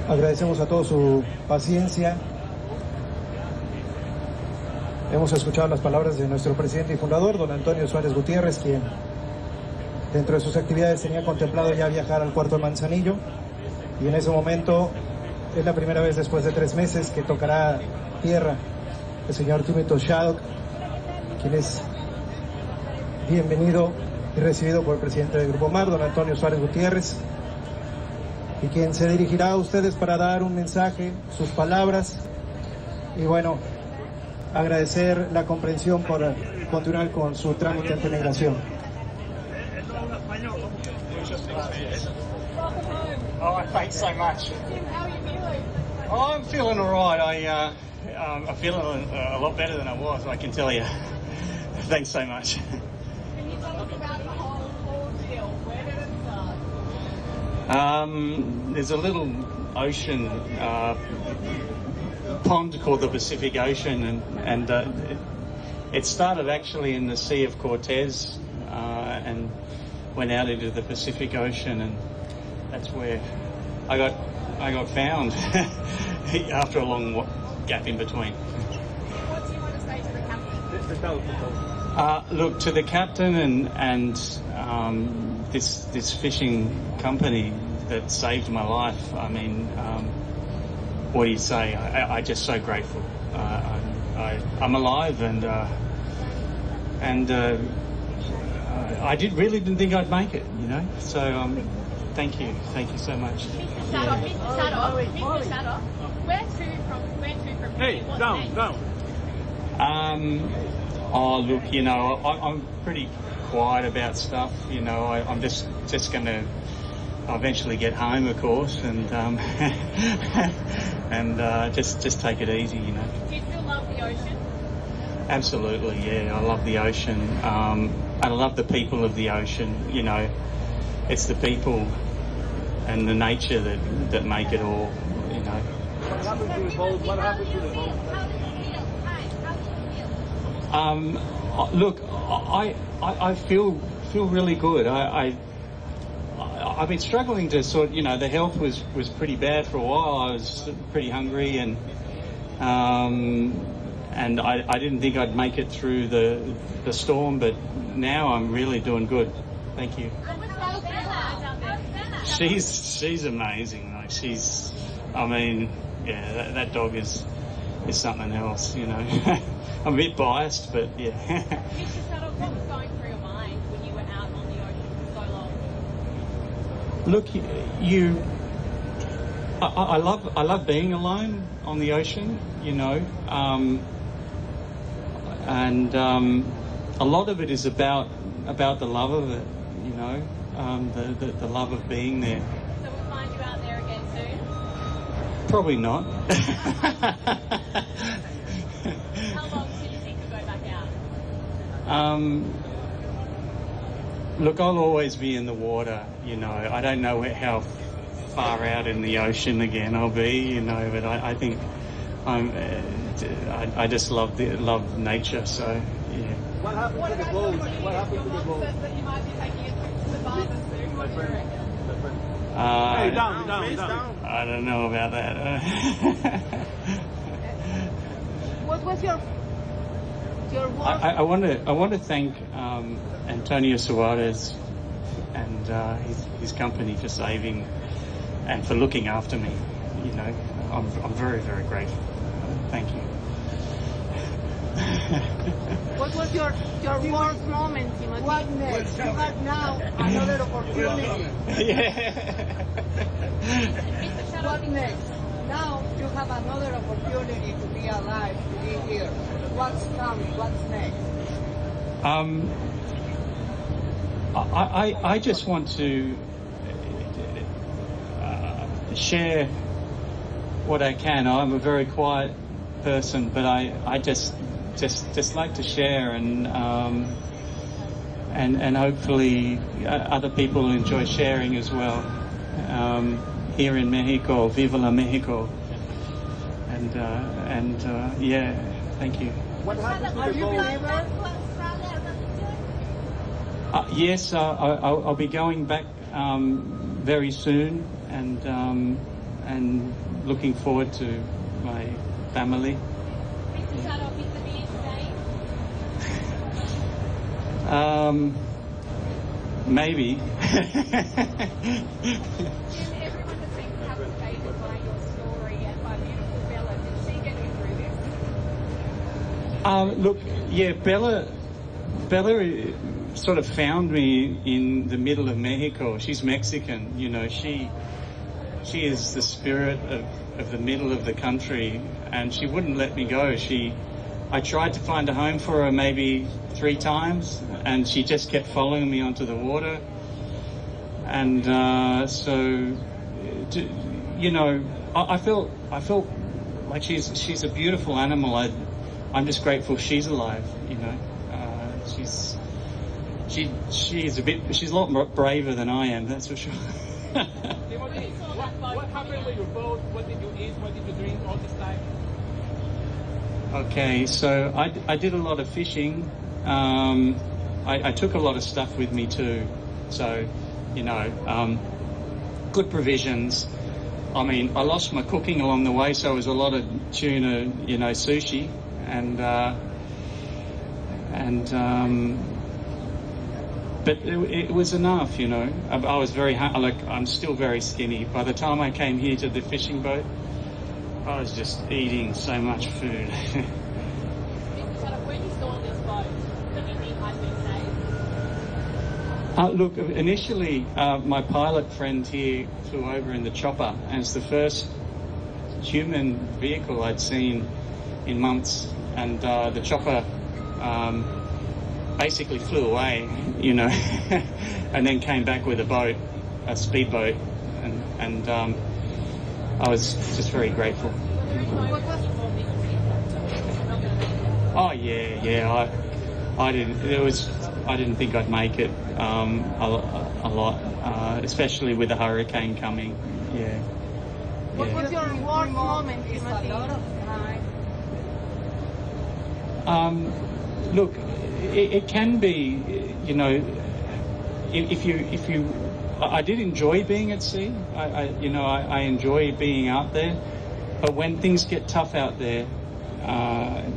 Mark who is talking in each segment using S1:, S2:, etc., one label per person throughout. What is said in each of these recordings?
S1: Agradecemos a todos su paciencia. Hemos escuchado las palabras de nuestro presidente y fundador, don Antonio Suárez Gutiérrez, quien dentro de sus actividades tenía contemplado ya viajar al puerto de Manzanillo, y en ese momento es la primera vez después de 3 meses que tocará tierra el señor Tim Shaddock, quien es bienvenido y recibido por el presidente del Grupo Mar, don Antonio Suárez Gutiérrez, y quien se dirigirá a ustedes para dar un mensaje, sus palabras, y bueno, agradecer la comprensión por continuar con su trámite ante migración.
S2: Oh, thanks so much. Oh, I'm feeling all right. I'm feeling a lot better than I was, I can tell you. Thanks so much.
S3: Can you tell us about the whole deal? Where did it start?
S2: There's a little ocean pond called the Pacific Ocean, and it started actually in the Sea of Cortez and went out into the Pacific Ocean, and that's where I got found after a long gap in between.
S3: What do you want to say to the captain?
S2: Look, to the captain and this fishing company that saved my life. I mean, what do you say? I'm just so grateful. I'm alive, and I didn't think I'd make it, you know. So thank you so much.
S3: Mr. Shaddock, where to from?
S4: Hey, down.
S2: Oh, look, you know, I'm pretty quiet about stuff. You know, I'm just gonna eventually get home, of course, and and just take it easy, you know.
S3: Do you still love the ocean?
S2: Absolutely, yeah. I love the ocean. And I love the people of the ocean. You know, it's the people and the nature that make it all. You know.
S4: What happened to the boat? What happened to the boat?
S3: How did you feel?
S2: Look, I feel really good. I've been struggling to you know, the health was pretty bad for a while. I was pretty hungry, and I didn't think I'd make it through the storm, but now I'm really doing good. Thank you. She's amazing. Like, I mean, yeah, that dog is something else, you know. I'm a bit biased, but yeah.
S3: Mr. Shaddock, what was going through your mind when you were out on the ocean for so long?
S2: Look, I love being alone on the ocean, you know, and a lot of it is about the love of it, you know, the love of being there.
S3: So we'll find you out there again soon?
S2: Probably not.
S3: How long do you think you'll go back out?
S2: Look, I'll always be in the water, you know. I don't know how far out in the ocean again I'll be, you know, but I think I just love nature, so yeah.
S4: What happened to the boat? What happened to the boat?
S3: That you might be taking it to the bar soon. What do you reckon?
S4: Hey, down.
S2: I don't know about that.
S3: What was your work?
S2: I want to thank Antonio Suarez and his company for saving and for looking after me. You know, I'm very, very grateful. Thank you.
S3: What was your worst moment, Timothy?
S5: What next? You have now another opportunity.
S2: Yeah.
S5: What next? Now you have another opportunity to be alive, to be here. What's coming? What's next?
S2: I just want to share what I can. I'm a very quiet person, but I just like to share, and hopefully other people will enjoy sharing as well. Here in Mexico, Viva la Mexico, and yeah, thank you.
S4: What happened to the boat?
S2: Yes, I'll be going back very soon, and and looking forward to my family.
S3: Mr. Shaddock, is the beer today?
S2: Maybe.
S3: Jim, everyone has been captivated by your story and by beautiful Bella. Did she get you through this?
S2: Look, yeah, Bella sort of found me in the middle of Mexico. She's Mexican, you know. She is the spirit of the middle of the country, and she wouldn't let me go. I tried to find a home for her maybe 3 times, and she just kept following me onto the water. And you know, I felt like she's a beautiful animal. I'm just grateful she's alive. You know, she's a lot more braver than I am. That's for sure.
S4: What happened with your boat? What did you eat? What did you drink all this time?
S2: Okay, so I did a lot of fishing. I took a lot of stuff with me too. So, you know, good provisions. I mean, I lost my cooking along the way, so it was a lot of tuna, you know, sushi, but it was enough, you know. I was very I'm still very skinny. By the time I came here to the fishing boat, I was just eating so much food.
S3: Mr. Shaddock, when you saw this boat, did you think I'd be safe?
S2: Look, initially, my pilot friend here flew over in the chopper, and it's the first human vehicle I'd seen in months, and the chopper basically flew away, you know, and then came back with a speedboat, and I was just very grateful. Oh yeah, I didn't think I'd make it a lot, especially with the hurricane coming. Yeah.
S5: What was your worst moment, Timothy?
S2: Look, it can be, you know, if you. I did enjoy being at sea. I enjoy being out there, but when things get tough out there,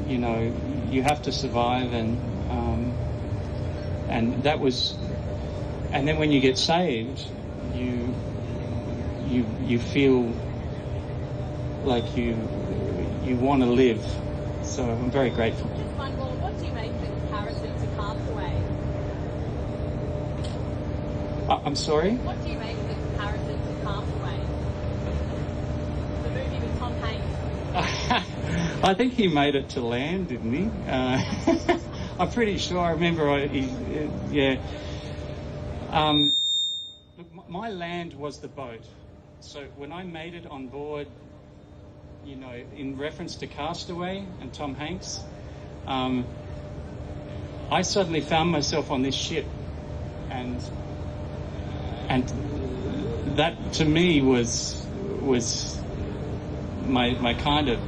S2: you know, you have to survive, and that was, and then when you get saved, you feel like you want to live. So I'm very grateful.
S3: Just one more. What do you make of the comparison to Castaway?
S2: I'm sorry?
S3: What do you make of the comparison to Castaway? The movie with Tom Hanks.
S2: I think he made it to land, didn't he? I'm pretty sure. I remember. Yeah. Look, my land was the boat. So when I made it on board, you know, in reference to Castaway and Tom Hanks, I suddenly found myself on this ship, and that to me was my kind of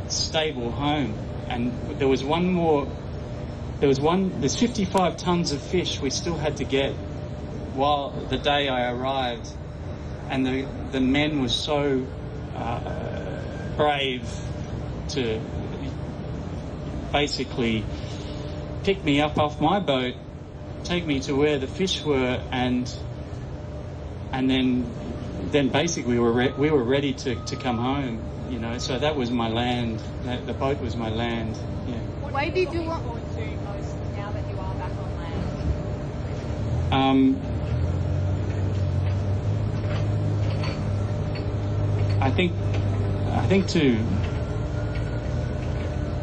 S2: stable home. And there's 55 tons of fish we still had to get while the day I arrived, and the men were so brave to basically pick me up off my boat, take me to where the fish were, and then basically we were ready to come home, you know. So that was my land. The boat was my land. Yeah.
S5: Why did you want?
S3: Forward to most now that you are back on land?
S2: I think to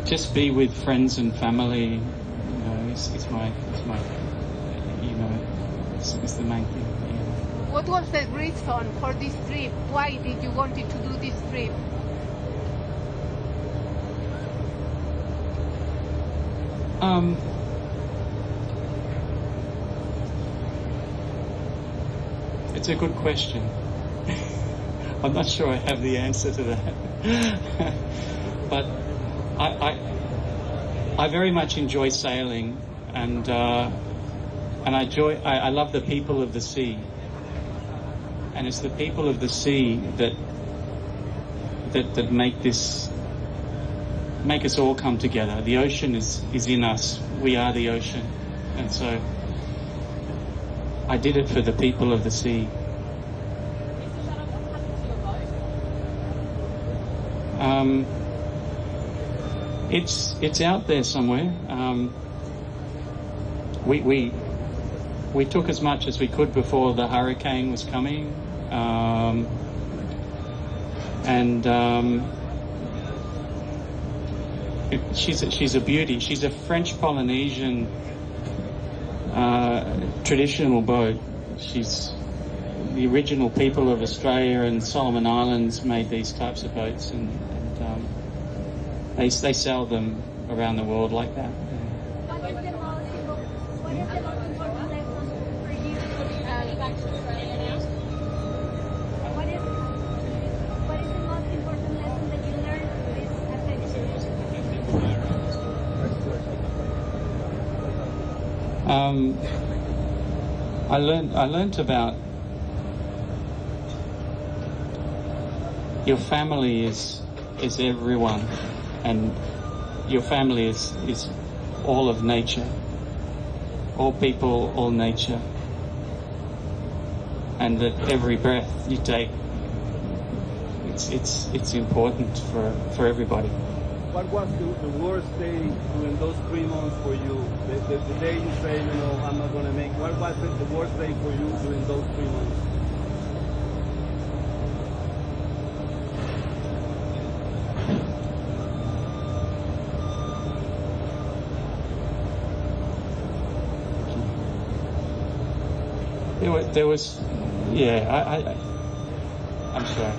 S2: just be with friends and family, you know, is my you know, it's the main thing. Yeah.
S5: What was the reason for this trip? Why did you want to do this trip?
S2: It's a good question. I'm not sure I have the answer to that. But I very much enjoy sailing, and I love the people of the sea. And it's the people of the sea that that make us all come together. The ocean is in us. We are the ocean. And so I did it for the people of the sea.
S3: Mr. Shaddock, what happened to your boat?
S2: It's out there somewhere. We took as much as we could before the hurricane was coming, she's a beauty. She's a French Polynesian traditional boat. She's the original people of Australia and Solomon Islands made these types of boats, and they sell them around the world like that.
S3: What is the most important lesson for you back to Australia now? What is the most important lesson that you learned through this adventure?
S2: I learned about your family is everyone, and your family is all of nature, all people, all nature, and that every breath you take, it's important for everybody.
S6: What was the worst day during those 3 months for you? The day you say, I'm not going to make. What was the worst day for you during those 3 months?
S2: There was, yeah. I'm sorry.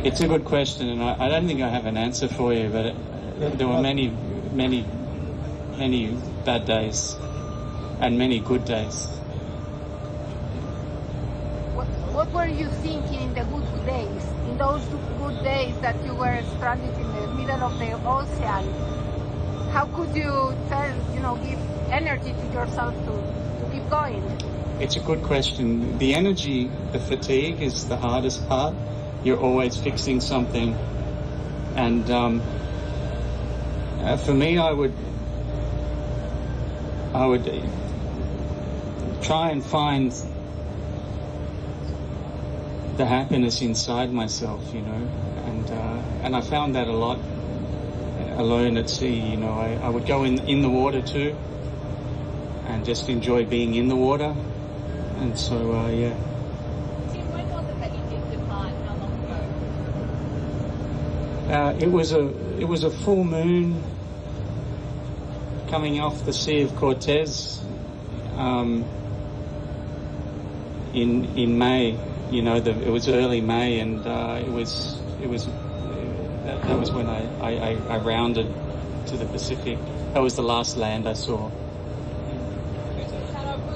S2: It's a good question, and I don't think I have an answer for you. But there were many bad days, and many good days.
S5: What were you thinking in the good days? In those good days that you were stranded in the middle of the ocean, how could you give energy to yourself to keep going?
S2: It's a good question. The energy, the fatigue is the hardest part. You're always fixing something. And for me, I would try and find the happiness inside myself, and I found that a lot alone at sea. I would go in the water too, and just enjoy being in the water. And so, yeah.
S3: Tim, when was it that you did depart? How long ago?
S2: It was a full moon coming off the Sea of Cortez in May. It was early May, and that was when I rounded to the Pacific. That was the last land I saw.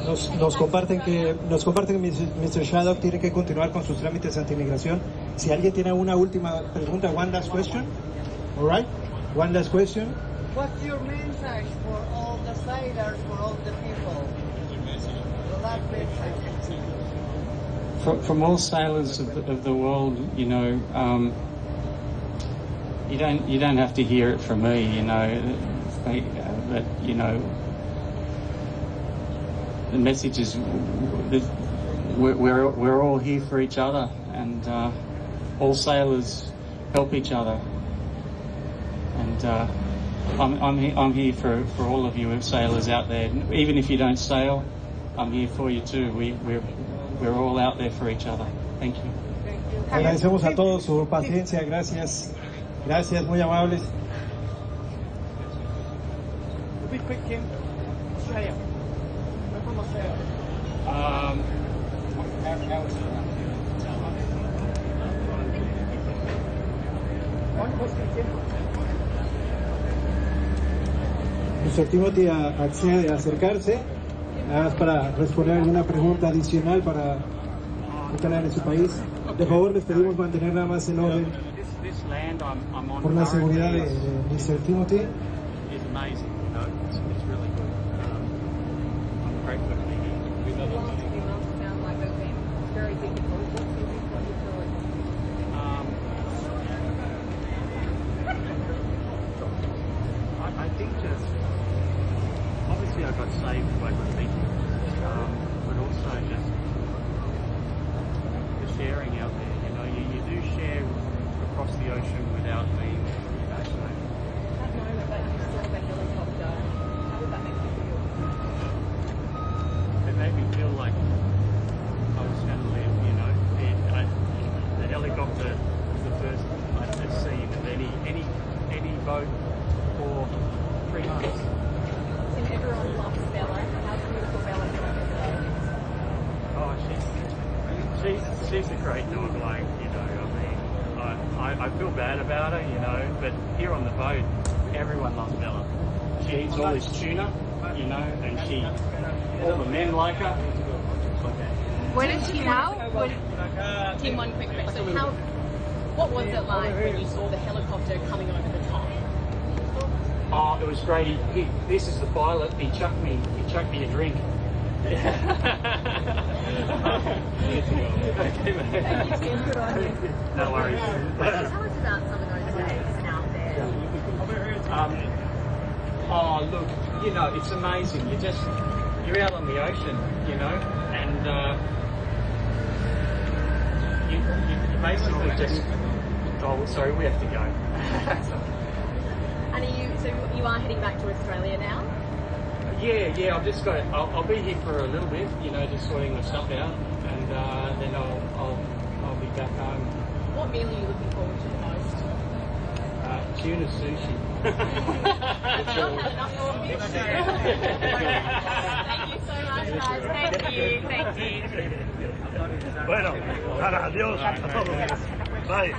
S1: Nos comparten que Mr. Shaddock tiene que continuar con sus trámites ante inmigración. Si alguien tiene una última pregunta, one last question. All right, one last question.
S5: What's your message for all the sailors, for all the people? The last message.
S2: From all sailors of the world, you don't have to hear it from me, but the message is we're all here for each other, and all sailors help each other, and I'm here for all of you sailors out there. Even if you don't sail, I'm here for you too. We're all out there for each other. Thank you.
S1: Agradecemos a todos su paciencia. Gracias, muy amables.
S6: Be quick, Kim. Australia. We're from Australia. One question, Kim.
S1: Mr. Timothy accede a acercarse, nada más para responder alguna pregunta adicional para tener en su país. De favor, les pedimos mantener nada más el orden por la seguridad de Mr. Timothy.
S2: It's amazing. It's really good. I'm grateful to be here.
S5: Sound like it's very difficult. What do you feel
S2: she's a great dog, like, you know, I mean, I feel bad about her, you know, but here on the boat, everyone loves Bella. She eats all this tuna, you know, and all the men like her.
S5: Where is she now?
S7: Tim, one quick question. What was it like when you saw the helicopter coming over the top?
S2: Oh, it was great. This is the pilot. He chucked me a drink. No worries.
S7: Tell us about some of those days out there.
S2: Oh, look, you know, it's amazing. You're out on the ocean, you know, and you basically just. Oh, sorry, we have to go.
S7: And you are heading back to Australia now?
S2: Yeah. I'll be here for a little bit, you know, just sorting my stuff out, and then I'll be back home.
S7: What meal are you looking forward to the most?
S2: Tuna sushi.
S7: I've not had enough coffee. Thank you so much, guys. Thank you.
S8: Bueno, adiós a todos. Bye.